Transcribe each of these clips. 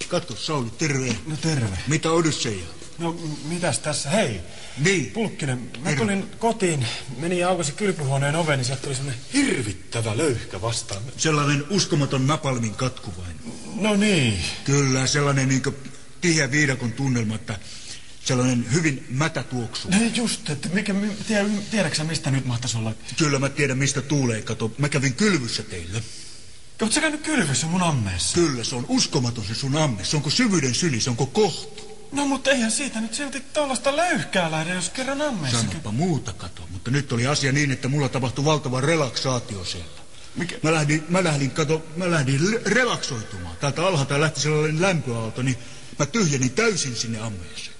Katso, Sauli, terve. No terve. Mitä Odysseja? No mitäs tässä, hei. Niin. Pulkkinen, mä tulin kotiin, menin ja aukaisin kylpyhuoneen oven, niin sieltä tuli semmonen hirvittävä löyhkä vastaan. Sellainen uskomaton napalmin katku vain. No niin. Kyllä, sellainen niinkö tiheä viidakon tunnelma, että sellainen hyvin mätä tuoksu. No just, että tiedätkö sä mistä nyt mahtaisi olla? Kyllä mä tiedän mistä tuulee, kato. Mä kävin kylvyssä teille. Oot sä käynyt kylvyssä mun ammeessa? Kyllä, se on uskomaton se sun amme. Se onko syvyyden syli, se onko kohtu. No mutta eihän siitä nyt silti tollaista löyhkää lähde, jos kerran ammeessa. Sanoppa muuta, kato. Mutta nyt oli asia niin, että mulla tapahtui valtava relaksaatio siellä. Mikä? Mä lähdin relaksoitumaan. Täältä alhaalta lähti sellainen lämpöaalto, niin mä tyhjenin täysin sinne ammeeseen.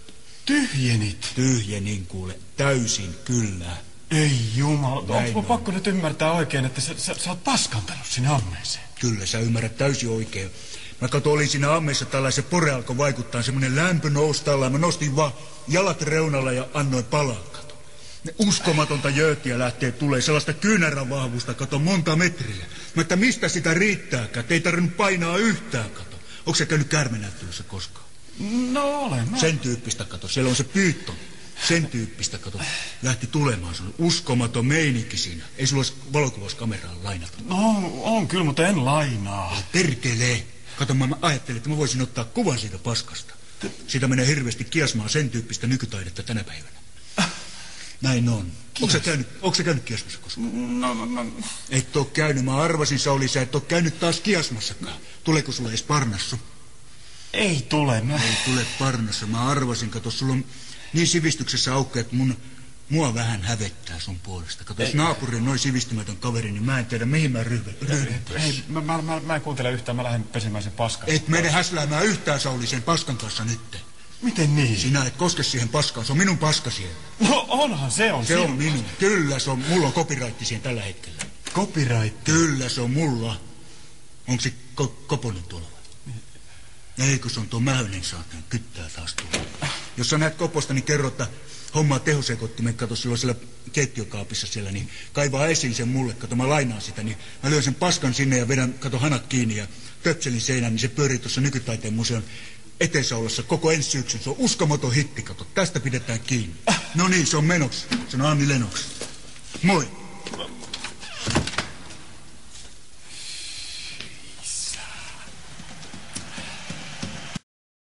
Tyhjenit? Tyhjenin kuule, täysin, kyllä. Ei jumala, onko pakko nyt ymmärtää oikein, että sä oot paskantanut sinne ammeeseen? Kyllä, sä ymmärrät täysin oikein. Mä olin siinä ammeessa tällaisen pore alkoi vaikuttaa, semmoinen lämpö nousi tällä. Mä nostin vaan jalat reunalla ja annoin palaa, kato. Ne uskomatonta jöötiä lähtee tulee, sellaista kyynärän vahvusta, kato, monta metriä. Mä että mistä sitä riittääkään, ei tarvinnut painaa yhtään, kato. Onko sä käynyt käärmenäyttelyssä koskaan? No olen. Sen tyyppistä, kato, siellä on se pyyttö. Sen tyyppistä, kato, lähti tulemaan. Se oli uskomaton meininki siinä. Ei sulla olisi valokuvauskameraa lainattu. No, on kyllä, mutta en lainaa. Perkelee. Kato, mä ajattelin, että mä voisin ottaa kuvan siitä paskasta. Siitä menee hirveästi kiasmaa sen tyyppistä nykytaidetta tänä päivänä. Näin on. Onko sä käynyt kiasmassa koskaan? No. Et oo käynyt. Mä arvasin, Sauli, sä et oo käynyt taas kiasmassakaan. Tuleeko sulle edes Parnassu? Ei tule. Ei tule Parnassa. Mä arvasin, kato, sulla on niin sivistyksessä aukea, että mua vähän hävettää sun puolesta. Kato, jos naapurin noin sivistymätön kaveri, niin mä en tiedä, mihin mä ryhdyn. Hei, mä en kuuntele yhtään, mä lähden pesemään sen paskan. Et mene häsläämään yhtään, Sauli, sen paskan kanssa nyt. Miten niin? Sinä et koske siihen paskaan, se on minun paska siellä. No onhan se on. Se on minun. Kyllä se on, mulla on copyright siihen tällä hetkellä. Copyright? Kyllä se on mulla. Onko se Koponen tuolla vai? Eikö se on tuo Mäynen saatan, kyttää taas tuolla. Jos sä näet Koposta, niin kerro, että hommaa tehosekottimen, kato silloin siellä keittiökaapissa siellä, niin kaivaa esiin sen mulle, kato mä lainaan sitä, niin mä lyön sen paskan sinne ja vedän, kato hanat kiinni ja töpselin seinään, niin se pyörii tuossa Nykytaiteen museon eteisessä koko ensi syksyn. Se on uskomaton hitti, kato, tästä pidetään kiinni. No niin, se on menoksi, se on Anni Lennox. Moi!